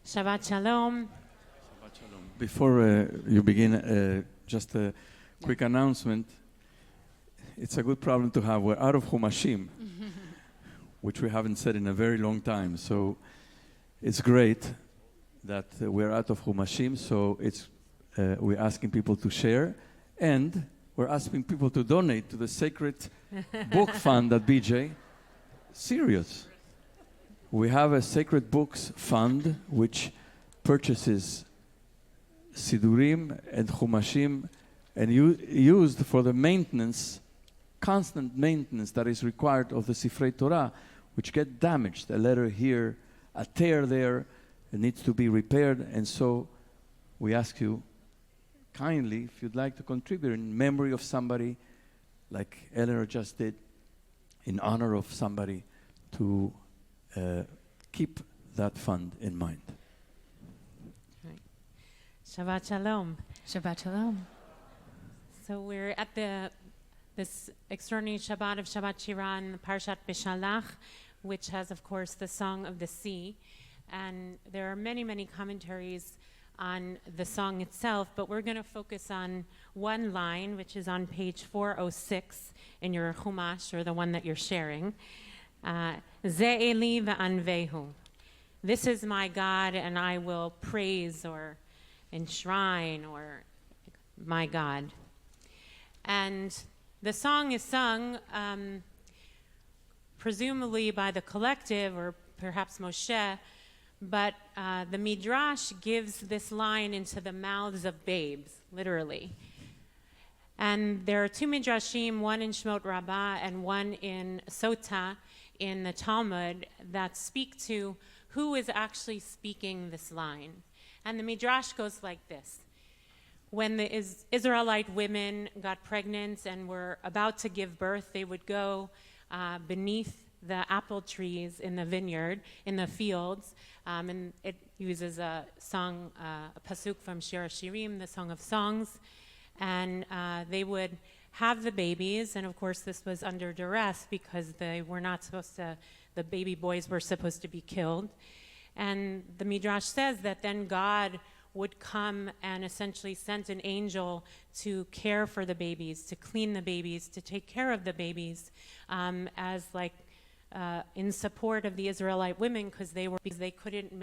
Shabbat Shalom. Before you begin, just a quick announcement. It's a good problem to have. We're out of Chumashim, which we haven't said in a very long time. So it's great that we're out of Chumashim. So we're asking people to share, and we're asking people to donate to the Sacred Book Fund at BJ. Serious. We have a Sacred Books Fund which purchases Sidurim and Chumashim and used for the maintenance, constant maintenance that is required of the Sifrei Torah, which get damaged. A letter here, a tear there, it needs to be repaired. And so we ask you kindly, if you'd like to contribute in memory of somebody, like Eleanor just did, in honor of somebody, to keep that fund in mind. Right. Shabbat Shalom. Shabbat Shalom. So we're at this extraordinary Shabbat of Shabbat Shirah in the Parashat Beshalah, which has, of course, the Song of the Sea. And there are many, many commentaries on the song itself, but we're going to focus on one line, which is on page 406 in your Chumash, or the one that you're sharing. Ze Eli ve'anvehu. This is my God, and I will praise or enshrine or my God. And the song is sung presumably by the collective, or perhaps Moshe, but the Midrash gives this line into the mouths of babes, literally. And there are two Midrashim, one in Shemot Rabbah and one in Sota in the Talmud, that speak to who is actually speaking this line. And the Midrash goes like this. When the Israelite women got pregnant and were about to give birth, they would go beneath the apple trees in the vineyard, in the fields, and it uses a song, a pasuk from Shir Shirim, the Song of Songs, and they would have the babies, and of course this was under duress because they were not supposed to, the baby boys were supposed to be killed. And the Midrash says that then God would come and essentially send an angel to care for the babies, to clean the babies, to take care of the babies, as like in support of the Israelite women, because they couldn't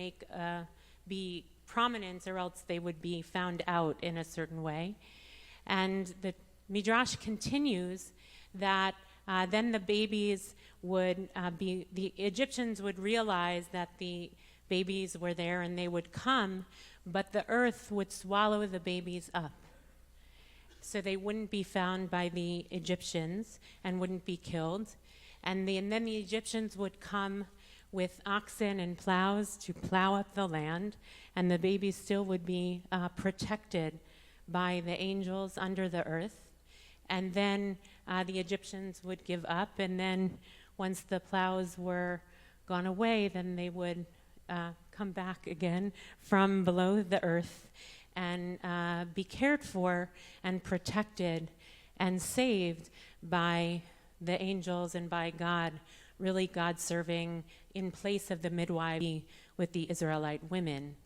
be prominent, or else they would be found out in a certain way. And the Midrash continues that then the babies would the Egyptians would realize that the babies were there and they would come, but the earth would swallow the babies up. So they wouldn't be found by the Egyptians and wouldn't be killed. And then the Egyptians would come with oxen and plows to plow up the land, and the babies still would be protected by the angels under the earth. And then the Egyptians would give up, and then once the plows were gone away, then they would come back again from below the earth and be cared for and protected and saved by the angels and by God, really God serving in place of the midwife with the Israelite women.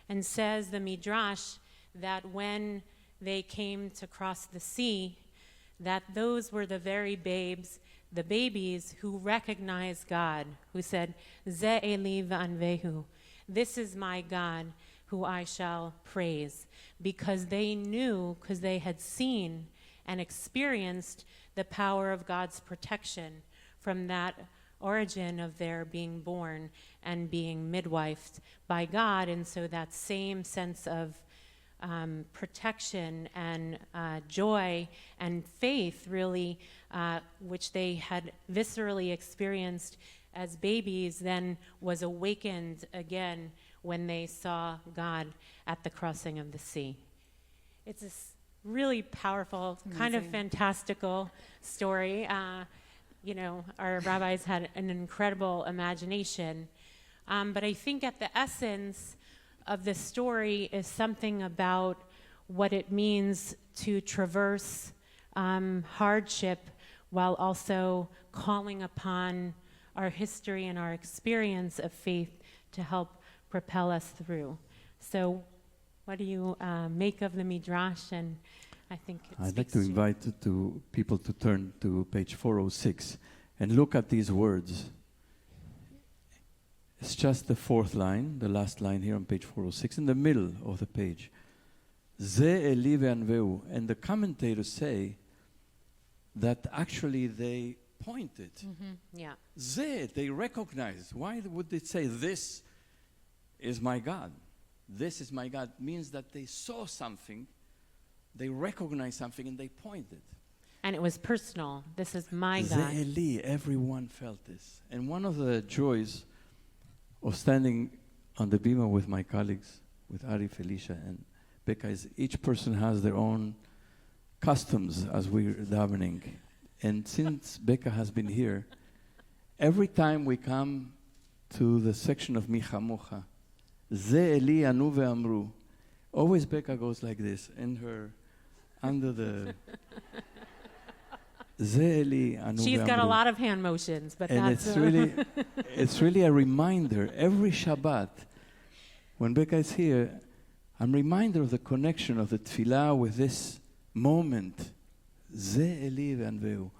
And says the Midrash that when they came to cross the sea, that those were the very babes, the babies who recognized God, who said, Ze Eli ve'anvehu, this is my God who I shall praise, because they knew, because they had seen and experienced the power of God's protection from that origin of their being born and being midwifed by God. And so that same sense of protection and joy and faith, really, which they had viscerally experienced as babies, then was awakened again when they saw God at the crossing of the sea. It's a really powerful, kind of fantastical story. Our rabbis had an incredible imagination. But I think at the essence of the story is something about what it means to traverse hardship while also calling upon our history and our experience of faith to help propel us through. So what do you make of the Midrash? And I think it I'd like speaks to invite people to turn to page 406 and look at these words. It's just the fourth line, the last line here on page 406, in the middle of the page. Ze Eli ve'anveu. And the commentators say that actually they pointed. Yeah. Ze, they recognized. Why would they say, this is my God? This is my God. Means that they saw something, they recognized something, and they pointed. And it was personal. This is my Ze God. Eli, everyone felt this. And one of the joys of standing on the bima with my colleagues, with Ari, Felicia, and Becca, is each person has their own customs as we're davening. And since Becca has been here, every time we come to the section of Michamucha, Ze Eli anu ve'amru, always Becca goes like this, in her, under the... Ze Eli anu She's got a ve'amru. lot of hand motions, but And that's it's really a reminder. Every Shabbat, when Becca is here, I'm reminded of the connection of the tefillah with this moment. Ze Eli ve'anveu.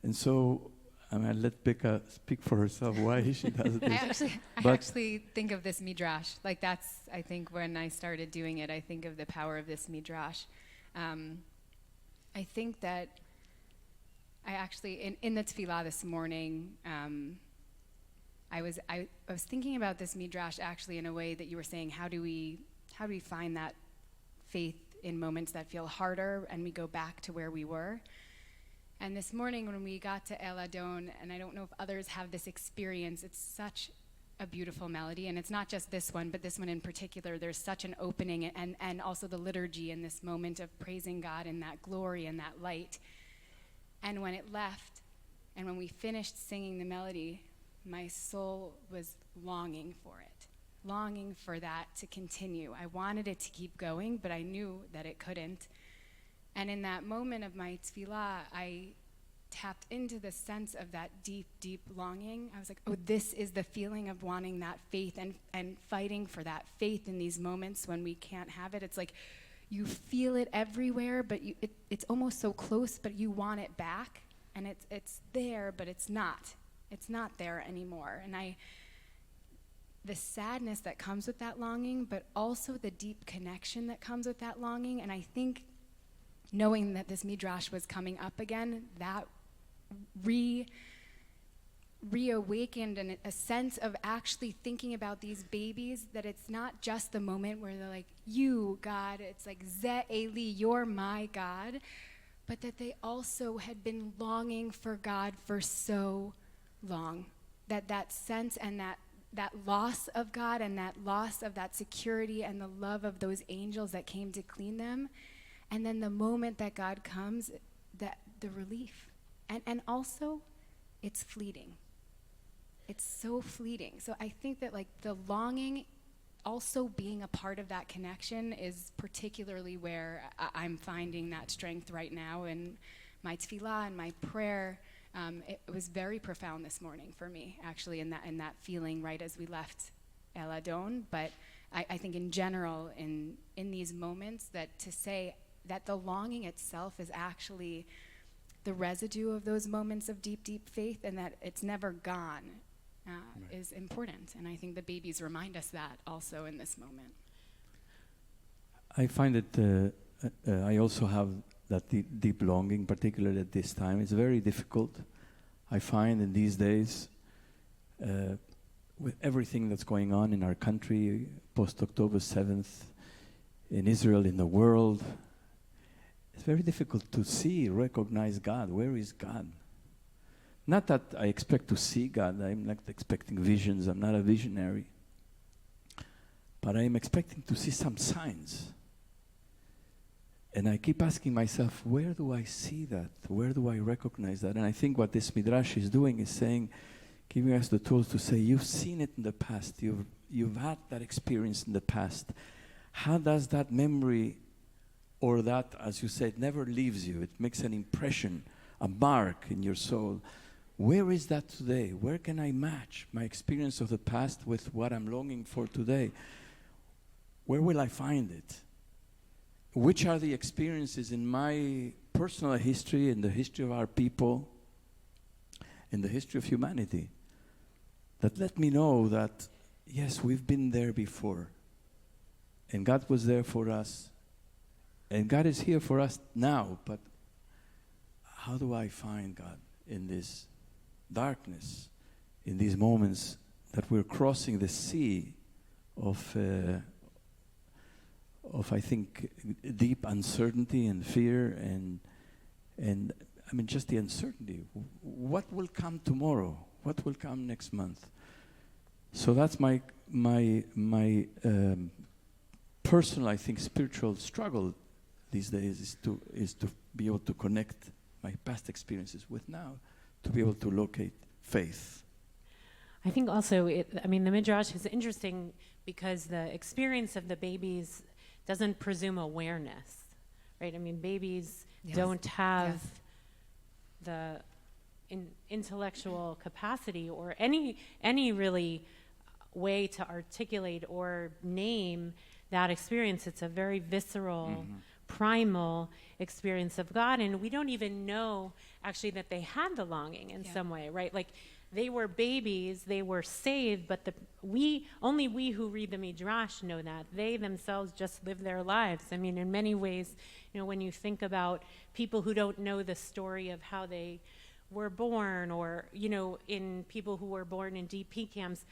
And so, I let Becca speak for herself why she does this. I actually think of this Midrash. Like that's, I think when I started doing it, I think of the power of this Midrash. I think that I actually, in the tefillah this morning, I was thinking about this Midrash actually in a way that you were saying, how do we find that faith in moments that feel harder and we go back to where we were? And this morning when we got to El Adon, and I don't know if others have this experience, it's such a beautiful melody, and it's not just this one, but this one in particular, there's such an opening and also the liturgy in this moment of praising God in that glory and that light. And when it left, and when we finished singing the melody, my soul was longing for it, longing for that to continue. I wanted it to keep going, but I knew that it couldn't. And in that moment of my tefillah, I tapped into the sense of that deep, deep longing. I was like, oh, this is the feeling of wanting that faith and fighting for that faith in these moments when we can't have it. It's like you feel it everywhere, but it's almost so close, but you want it back. And it's there, but it's not. It's not there anymore. And the sadness that comes with that longing, but also the deep connection that comes with that longing. And I think knowing that this Midrash was coming up again, that reawakened a sense of actually thinking about these babies, that it's not just the moment where they're like, you, God, it's like, Ze Eli, you're my God, but that they also had been longing for God for so long. That sense and that loss of God and that loss of that security and the love of those angels that came to clean them. And then the moment that God comes, that the relief. And also, it's fleeting. It's so fleeting. So I think that like the longing, also being a part of that connection is particularly where I'm finding that strength right now in my tefillah and my prayer. It was very profound this morning for me, actually, in that feeling right as we left El Adon. But I think in general, in these moments, that to say that the longing itself is actually the residue of those moments of deep, deep faith, and that it's never gone is important. And I think the babies remind us that also in this moment. I find it, I also have that deep longing, particularly at this time. It's very difficult. I find in these days, with everything that's going on in our country, post-October 7th, in Israel, in the world, it's very difficult to recognize God. Where is God? Not that I expect to see God. I'm not expecting visions. I'm not a visionary. But I'm expecting to see some signs. And I keep asking myself, where do I see that? Where do I recognize that? And I think what this Midrash is doing is saying, giving us the tools to say, you've seen it in the past. You've had that experience in the past. How does that memory, or that, as you said, never leaves you? It makes an impression, a mark in your soul. Where is that today? Where can I match my experience of the past with what I'm longing for today? Where will I find it? Which are the experiences in my personal history, in the history of our people, in the history of humanity, that let me know that, yes, we've been there before, and God was there for us, and God is here for us now, but how do I find God in this darkness, in these moments that we're crossing the sea of I think, deep uncertainty and fear and I mean, just the uncertainty. What will come tomorrow? What will come next month? So that's my personal, I think, spiritual struggle these days is to be able to connect my past experiences with now, to be able to locate faith. I think also, the Midrash is interesting because the experience of the babies doesn't presume awareness, right? I mean, babies don't have the intellectual capacity or any really way to articulate or name that experience. It's a very visceral, primal experience of God, and we don't even know actually that they had the longing in some way, right? Like, they were babies, they were saved, but only we who read the Midrash know that. They themselves just live their lives. I mean, in many ways, when you think about people who don't know the story of how they were born, or, in people who were born in DP camps,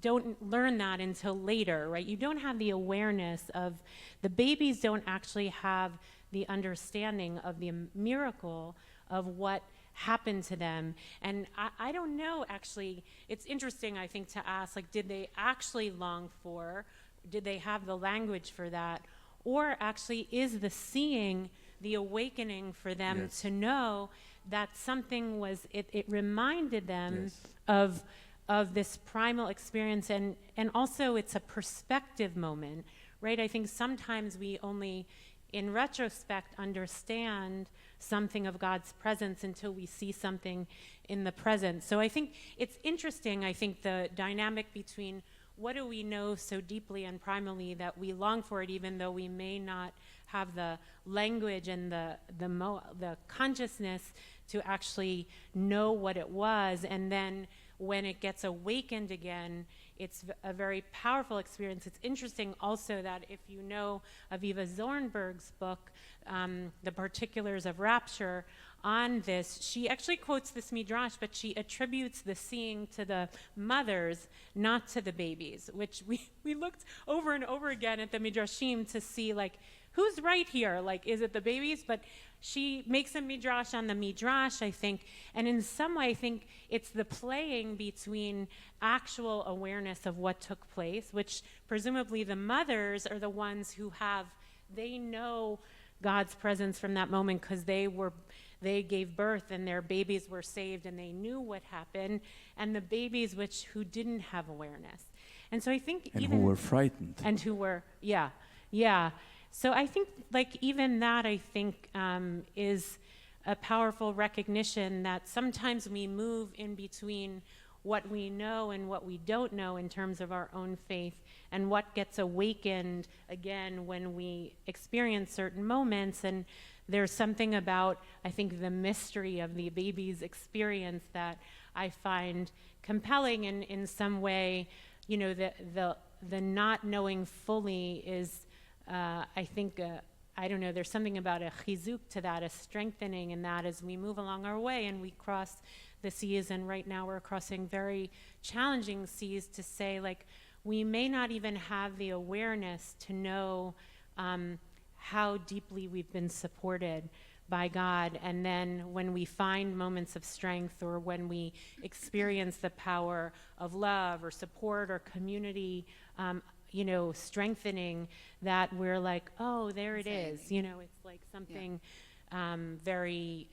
don't learn that until later, right? You don't have the awareness of, the babies don't actually have the understanding of the miracle of what happened to them. And I don't know, actually, it's interesting, I think, to ask, like, did they actually long for, did they have the language for that? Or actually, is the seeing, the awakening for them to know that something was, it reminded them of this primal experience, and also it's a perspective moment, right? I think sometimes we only, in retrospect, understand something of God's presence until we see something in the present. So I think it's interesting, I think, the dynamic between what do we know so deeply and primally that we long for it, even though we may not have the language and the consciousness to actually know what it was, and then when it gets awakened again, it's a very powerful experience. It's interesting also that if you know Aviva Zornberg's book, The Particulars of Rapture, on this, she actually quotes this Midrash, but she attributes the seeing to the mothers, not to the babies, which we looked over and over again at the Midrashim to see, like, who's right here? Like, is it the babies? But she makes a Midrash on the Midrash, I think, and in some way, I think it's the playing between actual awareness of what took place, which presumably the mothers are the ones who they know God's presence from that moment because they gave birth and their babies were saved and they knew what happened, and the babies who didn't have awareness. And so I think who were frightened. And who were, So I think, like, even that, I think, is a powerful recognition that sometimes we move in between what we know and what we don't know in terms of our own faith, and what gets awakened again when we experience certain moments. And there's something about, I think, the mystery of the baby's experience that I find compelling, and in some way, the not knowing fully is, I think, I don't know, there's something about a chizuk to that, a strengthening in that as we move along our way and we cross the seas. And right now we're crossing very challenging seas, to say, like, we may not even have the awareness to know how deeply we've been supported by God. And then when we find moments of strength, or when we experience the power of love or support or community, strengthening, that we're like, oh, there it is. It's like something very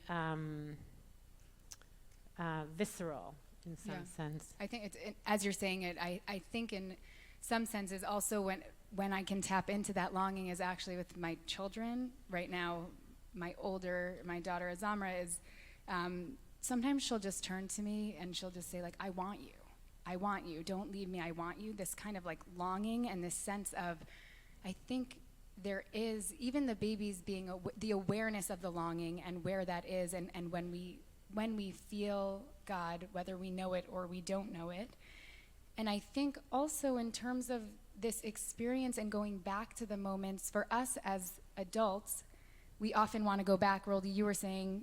visceral in some sense. I think as you're saying it, I think in some senses also when I can tap into that longing is actually with my children. Right now, my daughter Azamra is sometimes she'll just turn to me and she'll just say, like, I want you. I want you. Don't leave me. I want you. This kind of like longing and this sense of, I think there is, even the babies being the awareness of the longing and where that is, and when we feel God, whether we know it or we don't know it. And I think also in terms of this experience and going back to the moments, for us as adults, we often want to go back. Roly, you were saying,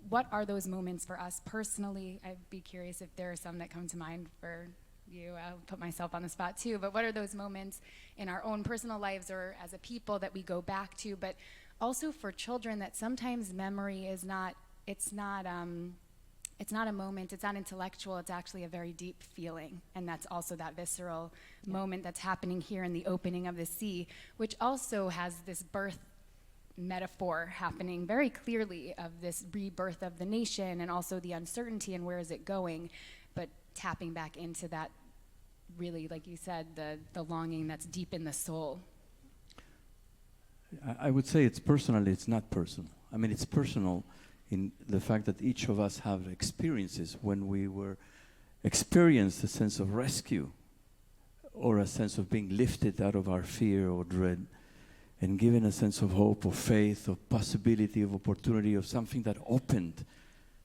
what are those moments for us personally? I'd be curious if there are some that come to mind for you. I'll put myself on the spot too, but what are those moments in our own personal lives or as a people that we go back to? But also for children, that sometimes memory is not, it's not a moment, it's not intellectual, it's actually a very deep feeling. And that's also that visceral moment that's happening here in the opening of the sea, which also has this birth metaphor happening very clearly of this rebirth of the nation and also the uncertainty and where is it going, but tapping back into that really, like you said, the longing that's deep in the soul. I would say it's personal, it's not personal. I mean, it's personal in the fact that each of us have experiences when we were experienced a sense of rescue or a sense of being lifted out of our fear or dread and given a sense of hope, of faith, of possibility, of opportunity, of something that opened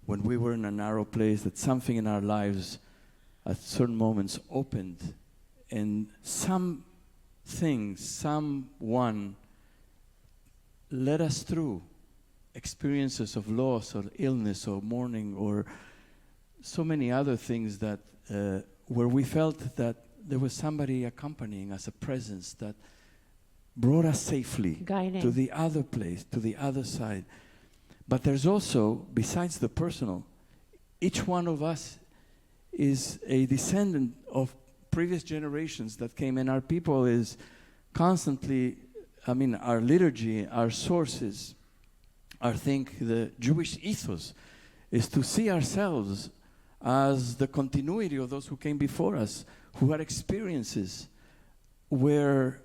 when we were in a narrow place, that something in our lives at certain moments opened, and someone led us through experiences of loss or illness or mourning or so many other things that where we felt that there was somebody accompanying us, a presence that brought us safely Guiding. to the other place, to the other side. But there's also, besides the personal, each one of us is a descendant of previous generations that came, and our people is constantly, I mean, our liturgy, our sources, I think the Jewish ethos is to see ourselves as the continuity of those who came before us, who had experiences where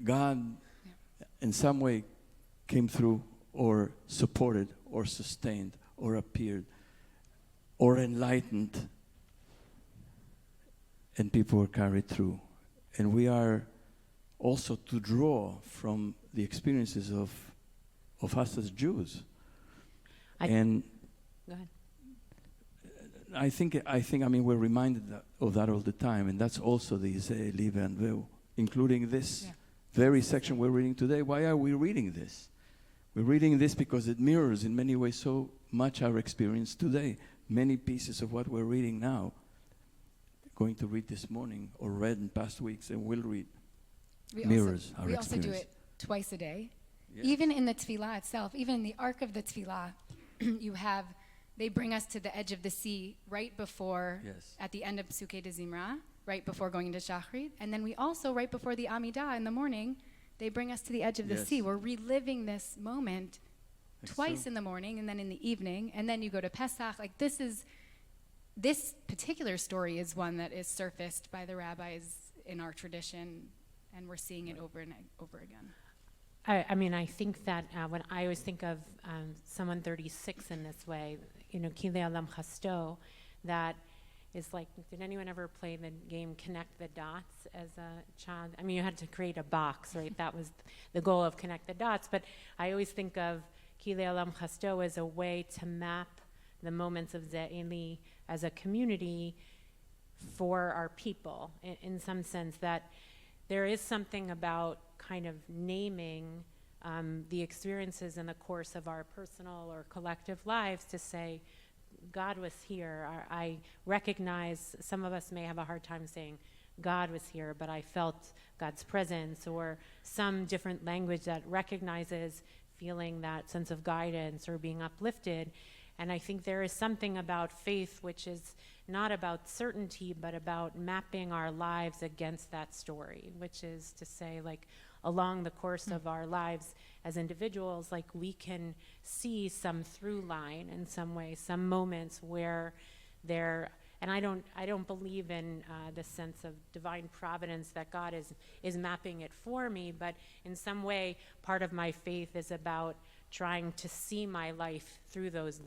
God in some way came through or supported or sustained or appeared or enlightened, and people were carried through. And we are also to draw from the experiences of us as Jews. Go And ahead. I think, I mean, we're reminded of that all the time, and that's also the Isaiah, Live and Veu, including this very section we're reading today. Why are we reading this? We're reading this because it mirrors in many ways so much our experience today. Many pieces of what we're reading now, going to read this morning, or read in past weeks, and will read, mirrors our experience. We also do it twice a day. Yes. Even in the tefillah itself, even in the ark of the tefillah, they bring us to the edge of the sea right before, at the end of Psukei de Zimra, right before going into Shachrit. And then we also, right before the Amidah in the morning, they bring us to the edge of the sea. We're reliving this moment twice in the morning and then in the evening. And then you go to Pesach. Like this particular story is one that is surfaced by the rabbis in our tradition, and we're seeing it over and over again. I mean, I think that when I always think of someone 36 in this way, you know, Kile Alam Chasto, that is like, did anyone ever play the game Connect the Dots as a child? I mean, you had to create a box, right? That was the goal of Connect the Dots. But I always think of Kile Alam Chasto as a way to map the moments of Ze'eli as a community for our people, in some sense, that there is something about kind of naming the experiences in the course of our personal or collective lives to say, God was here. I recognize, some of us may have a hard time saying God was here, but I felt God's presence, or some different language that recognizes feeling that sense of guidance or being uplifted. And I think there is something about faith which is not about certainty, but about mapping our lives against that story, which is to say, like, along the course of our lives as individuals, like, we can see some through line in some way, some moments where there, and I don't believe in the sense of divine providence that God is mapping it for me, but in some way, part of my faith is about trying to see my life through those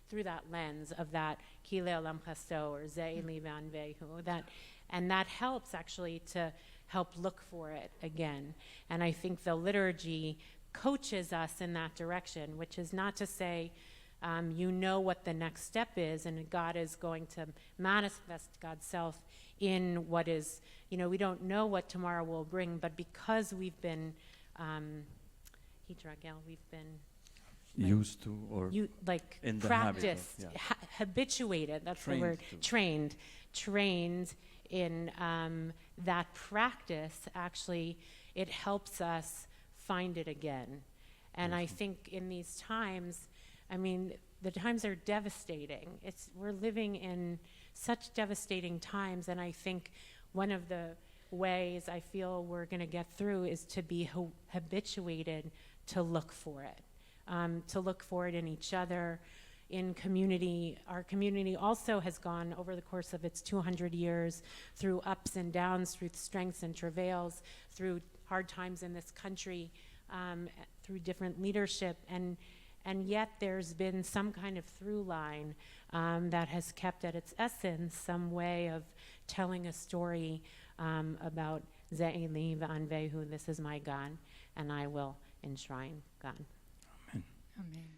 through that lens of that Kile Olam Chasto or Ze'eli V'anvehu, and that helps actually to help look for it again. And I think the liturgy coaches us in that direction, which is not to say you know what the next step is and God is going to manifest God's self in what is, we don't know what tomorrow will bring, but because we've been, we've been used to, or in the practiced, habit of, habituated, that's trained the word, to. trained in that practice. Actually, it helps us find it again. And I think in these times, the times are devastating. We're living in such devastating times, and I think one of the ways I feel we're going to get through is to be habituated to look for it in each other, in community. Our community also has gone over the course of its 200 years through ups and downs, through strengths and travails, through hard times in this country, through different leadership, and yet there's been some kind of through line that has kept at its essence some way of telling a story about Ze'eli V'anvehu, this is my God, and I will enshrine God. Amen. Amen.